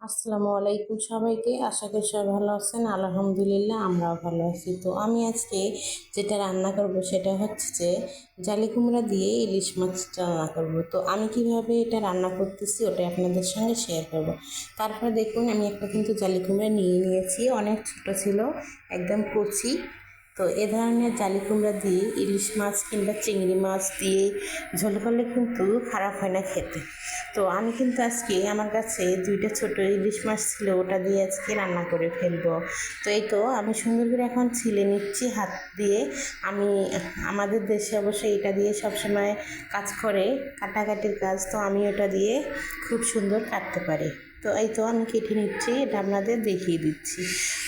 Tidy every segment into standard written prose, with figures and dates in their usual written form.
আসসালামু আলাইকুম সবাইকে। আশা করি সবাই ভালো আছেন। আলহামদুলিল্লাহ আমরাও ভালো আছি। তো আমি আজকে যেটা রান্না করব সেটা হচ্ছে যে জালি কুমড়া দিয়ে ইলিশ মাছ রান্না করব। তো আমি কিভাবে এটা রান্না করতেছি ওটা আপনাদের সঙ্গে শেয়ার করব। তারপরে দেখুন আমি একটা কিন্তু জালি কুমড়া নিয়ে নিয়েছি, অনেক ছোট ছিল, একদম কচি। তো এ ধরনের জালি কুমড়া দিয়ে ইলিশ মাছ কিংবা চিংড়ি মাছ দিয়ে ঝোল করলে কিন্তু খারাপ হয় না খেতে। তো আমি কিন্তু আজকে আমার কাছে দুইটা ছোট ইলিশ মাছ ছিল, ওটা দিয়ে আজকে রান্না করে ফেলবো। তো এই তো আমি সুন্দর করে এখন ছিলে নিচ্ছি হাত দিয়ে। আমি আমাদের দেশে অবশ্যই এটা দিয়ে সবসময় কাজ করে, কাটাকাটির কাজ, তো আমি ওটা দিয়ে খুব সুন্দর কাটতে পারি। তো এই তো আমি কেটে নিচ্ছি, এটা আপনাদের দেখিয়ে দিচ্ছি।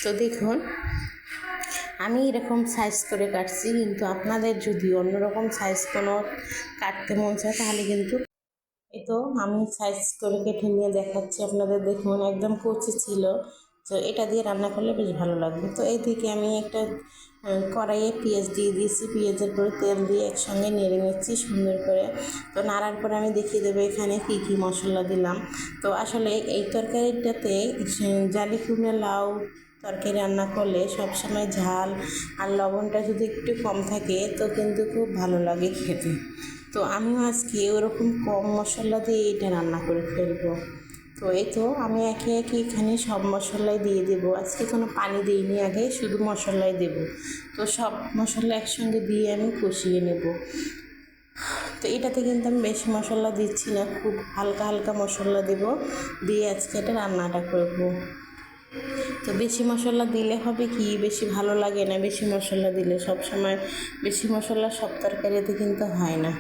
তো দেখুন আমি এরকম সাইজ করে কাটছি, কিন্তু আপনাদের যদি অন্যরকম সাইজ কোনো কাটতে মন চায় তাহলে কিন্তু এই তো আমি সাইজ করে কেটে নিয়ে দেখাচ্ছি আপনাদের। দেখুন একদম কচি ছিল। তো এটা দিয়ে রান্না করলে বেশ ভালো লাগবে। তো এইদিকে আমি একটা কড়াইয়ে পেঁয়াজ দিয়ে দিয়েছি, পেঁয়াজের পরে তেল দিয়ে একসঙ্গে নেড়ে নিচ্ছি সুন্দর করে। তো নাড়ার পরে আমি দেখিয়ে দেবো এখানে কী কী মশলা দিলাম। তো আসলে এই তরকারিটাতে জালি কুমড়া লাউ তরকারি রান্না করলে সবসময় ঝাল আর লবণটা যদি একটু কম থাকে তো কিন্তু খুব ভালো লাগে খেতে। তো আমিও আজকে ওরকম কম মশলা দিয়ে এটা রান্না করে ফেলবো। তো এই তো আমি একে একে এখানে সব মশলাই দিয়ে দেবো। আজকে কোনো পানি দিইনি, আগে শুধু মশলাই দেব। তো সব মশলা একসঙ্গে দিয়ে আমি কষিয়ে নেব। তো এটাতে কিন্তু আমি বেশি মশলা দিচ্ছি না, খুব হালকা হালকা মশলা দেব, দিয়ে আজকে এটা রান্নাটা করব। তো বেশি মশলা দিলে হবে কি, বেশি ভালো লাগে না বেশি মশলা দিলে। সব সময় বেশি মশলা সব তরকারিতে কিন্তু হয় না।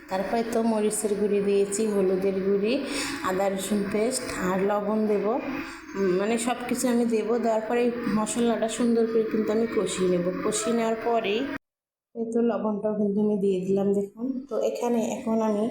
তারপরে তো মরিচের গুঁড়ি দিয়েছি, হলুদের গুঁড়ি, আদা রসুন পেস্ট আর লবণ দেব। মানে সব কিছু আমি দেবো। দেওয়ার পরে মশলাটা সুন্দর করে কিন্তু আমি কষিয়ে নেব। কষিয়ে নেওয়ার পরেই এই তো লবণটাও কিন্তু আমি দিয়ে দিলাম দেখুন। তো এখানে এখন আমি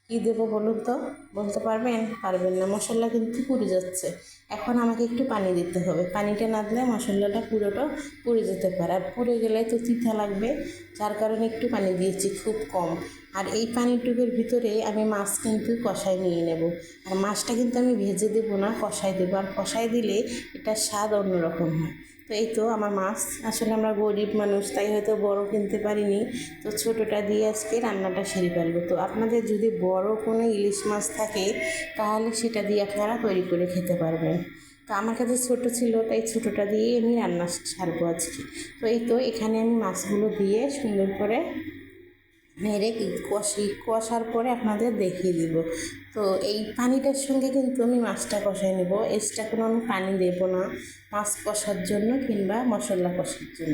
কী দেবো বলুন তো, বলতে পারবেন? পারবেন না, মশলা কিন্তু পুড়ে যাচ্ছে। এখন আমাকে একটু পানি দিতে হবে, পানিটা না দিলে মশলাটা পুরোটা পুড়ে যেতে পারে, আর পুড়ে গেলে তো তিতা লাগবে, যার কারণে একটু পানি দিয়েছি খুব কম। আর এই পানিটুকুর ভিতরে আমি মাছ কিন্তু কষায় নিয়ে নেব। আর মাছটা কিন্তু আমি ভেজে দেবো না, কষাই দেবো। আর কষাই দিলে এটার স্বাদ অন্যরকম হয়। তো এই তো আমার মাছ, আসলে আমরা গরিব মানুষ তাই হয়তো বড় কিনতে পারিনি, তো ছোটোটা দিয়ে আজকে রান্নাটা সেরে ফেলবো। তো আপনাদের যদি বড় কোনো ইলিশ মাছ থাকে তাহলে সেটা দিয়ে আপনারা তৈরি করে খেতে পারবেন। তো আমার কাছে ছোটো ছিল তাই ছোটোটা দিয়েই আমি রান্না ছাড়বো আজকে। তো এই তো এখানে আমি মাছগুলো দিয়ে সুন্দর করে নেড়ে কষার পরে আপনাদের দেখিয়ে দিব। তো এই পানিটার সঙ্গে কিন্তু আমি মাছটা কষাই নেব, এক্সট্রা কোনো আমি পানি দেবো না মাছ কষার জন্য কিংবা মশলা কষার জন্য।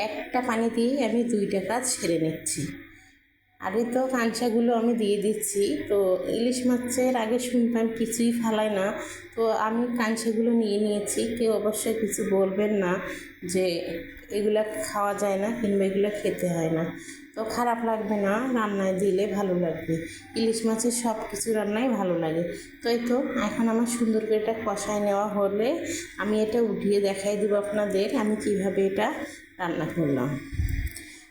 একটা পানি দিয়েই আমি দুইটা কাজ সেরে নিচ্ছি। আর এই তো কাঁচাগুলো আমি দিয়ে দিচ্ছি। তো ইলিশ মাছের আগে শুনতাম কিছুই ফালায় না, তো আমি কাঁচাগুলো নিয়ে নিয়েছি। কেউ অবশ্যই কিছু বলবেন না যে এগুলা খাওয়া যায় না কিংবা এগুলো খেতে হয় না। তো খারাপ লাগবে না, রান্নায় দিলে ভালো লাগবে। ইলিশ মাছের সব কিছু রান্নাই ভালো লাগে। তো এই তো এখন আমার সুন্দর করে এটা কষায় নেওয়া হলে আমি এটা উঠিয়ে দেখাই দেবো আপনাদের আমি কিভাবে এটা রান্না করলাম।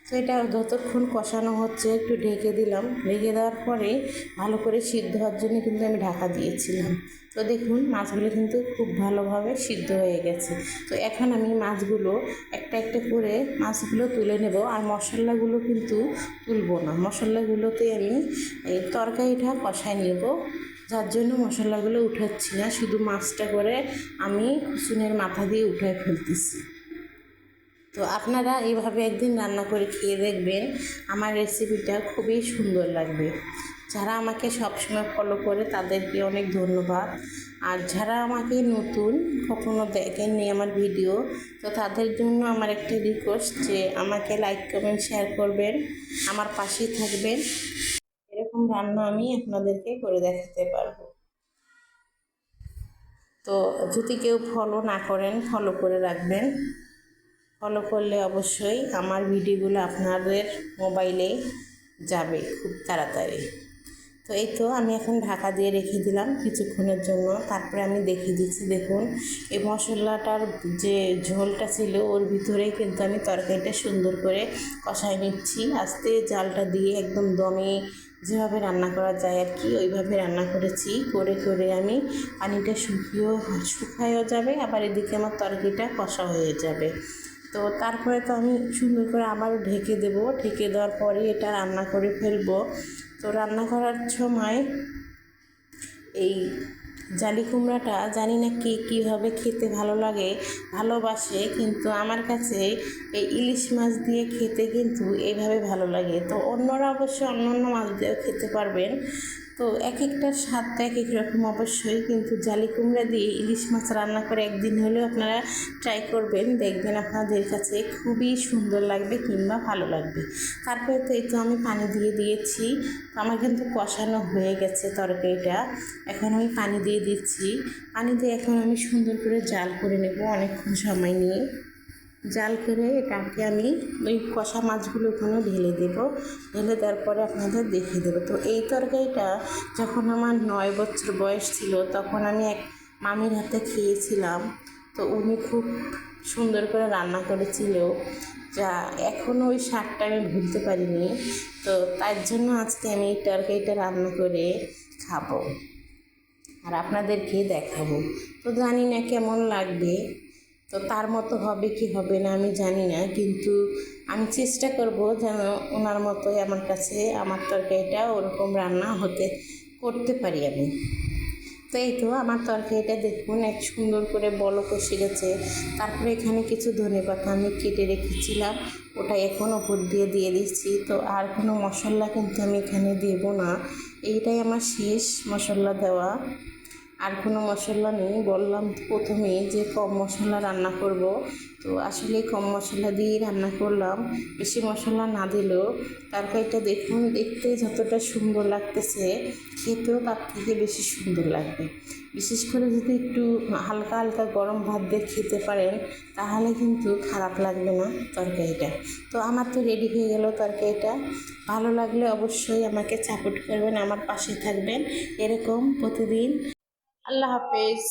তো এটা যতক্ষণ কষানো হচ্ছে একটু ঢেকে দিলাম। ঢেকে দেওয়ার পরে ভালো করে সিদ্ধ হওয়ার জন্য কিন্তু আমি ঢাকা দিয়েছিলাম। তো দেখুন মাছগুলো কিন্তু খুব ভালোভাবে সিদ্ধ হয়ে গেছে। তো এখন আমি মাছগুলো একটা একটা করে মাছগুলো তুলে নেব। আর মশলাগুলো কিন্তু তুলবো না, মশলাগুলোতে আমি এই তরকারিটা কষায় নেব, যার জন্য মশলাগুলো উঠাচ্ছি না, শুধু মাছটা করে আমি কুসুনের মাথা দিয়ে উঠায় ফেলতেছি। তো আপনারা এইভাবে একদিন রান্না করে খেয়ে দেখবেন, আমার রেসিপিটা খুবই সুন্দর লাগবে। যারা আমাকে সবসময় ফলো করে তাদেরকে অনেক ধন্যবাদ। আর যারা আমাকে নতুন, কখনো দেখেননি আমার ভিডিও, তো তাদের জন্য আমার একটা রিকোয়েস্ট যে আমাকে লাইক কমেন্ট শেয়ার করবেন, আমার পাশেই থাকবেন। এরকম রান্না আমি আপনাদেরকে করে দেখাতে পারবো। তো যদি কেউ ফলো না করেন ফলো করে রাখবেন। ফলো করলে অবশ্যই আমার ভিডিওগুলো আপনাদের মোবাইলে যাবে খুব তাড়াতাড়ি। তো এই তো আমি এখন ঢাকা দিয়ে রেখে দিলাম কিছুক্ষণের জন্য। তারপরে আমি দেখিয়ে দিচ্ছি দেখুন এই মশলাটার যে ঝোলটা ছিল ওর ভিতরেই কিন্তু আমি তরকারিটা সুন্দর করে কষাই নিচ্ছি। আস্তে জালটা দিয়ে একদম দমে যেভাবে রান্না করা যায় আর কি ওইভাবে রান্না করেছি। করে করে আমি পানিটা শুকায়ও যাবে, আবার এদিকে আমার তরকারিটা কষা হয়ে যাবে। তো তারপরে তো আমি সুন্দর করে আবারও ঢেকে দেবো। ঢেকে দেওয়ার পরে এটা রান্না করে ফেলবো। তো রান্না করার সময় এই জালি কুমড়াটা জানি না কে কীভাবে খেতে ভালো লাগে ভালোবাসে, কিন্তু আমার কাছে এই ইলিশ মাছ দিয়ে খেতে কিন্তু এইভাবে ভালো লাগে। তো অন্যরা অবশ্যই অন্য অন্য মাছ দিয়েও খেতে পারবেন, তো এক একটার স্বাদটা এক এক রকম অবশ্যই, কিন্তু জালি কুমড়া দিয়ে ইলিশ মাছ রান্না করে একদিন হলেও আপনারা ট্রাই করবেন, দেখবেন আপনাদের কাছে খুবই সুন্দর লাগবে কিংবা ভালো লাগবে। তারপরে তো এই তো আমি পানি দিয়ে দিয়েছি। আমার কিন্তু কষানো হয়ে গেছে তরকারিটা। এখন আমি পানি দিয়ে দিচ্ছি। পানি দিয়ে এখন আমি সুন্দর করে জাল করে নেব অনেকক্ষণ সময় নিয়ে। জাল করে এটাকে আমি ওই কষা মাছগুলো ওখানে ঢেলে দেবো। ঢেলে দেওয়ার পরে আপনাদের দেখিয়ে দেবো। তো এই তরকারিটা যখন আমার 9 বছর বয়স ছিল তখন আমি এক মামির হাতে খেয়েছিলাম। তো উনি খুব সুন্দর করে রান্না করেছিল, যা এখনও ওই স্বাদটা আমি ভুলতে পারিনি। তো তার জন্য আজকে আমি এই তরকারিটা রান্না করে খাবো আর আপনাদেরকে দেখাবো। তো জানি না কেমন লাগবে, তো তার মতো হবে কি হবে না আমি জানি না, কিন্তু আমি চেষ্টা করব যেন ওনার মতোই আমার কাছে আমার তরকারিটা ওরকম রান্না করতে পারি আমি। তো এই তো আমার তরকারিটা দেখুন এক সুন্দর করে বলক এসে গেছে। তারপরে এখানে কিছু ধনেপাতা আমি কেটে রেখেছিলাম, ওটা এখন ওপর দিয়ে দিচ্ছি। তো আর কোনো মশলা কিন্তু আমি এখানে দেব না, এইটাই আমার শেষ মশলা দেওয়া, আর কোনো মশলা নেই। বললাম প্রথমেই যে কম মশলা রান্না করব, তো আসলে কম মশলা দিয়েই রান্না করলাম, বেশি মশলা না দিলেও তরকারিটা দেখুন দেখতে যতটা সুন্দর লাগতেছে খেতেও তার থেকে বেশি সুন্দর লাগবে। বিশেষ করে যদি একটু হালকা হালকা গরম ভাত দিয়ে খেতে পারেন তাহলে কিন্তু খারাপ লাগবে না তরকারিটা। তো আমার তো রেডি হয়ে গেল তরকারিটা। ভালো লাগলে অবশ্যই আমাকে সাপোর্ট করবেন, আমার পাশে থাকবেন এরকম প্রতিদিন। আল্লাহ হাফেজ।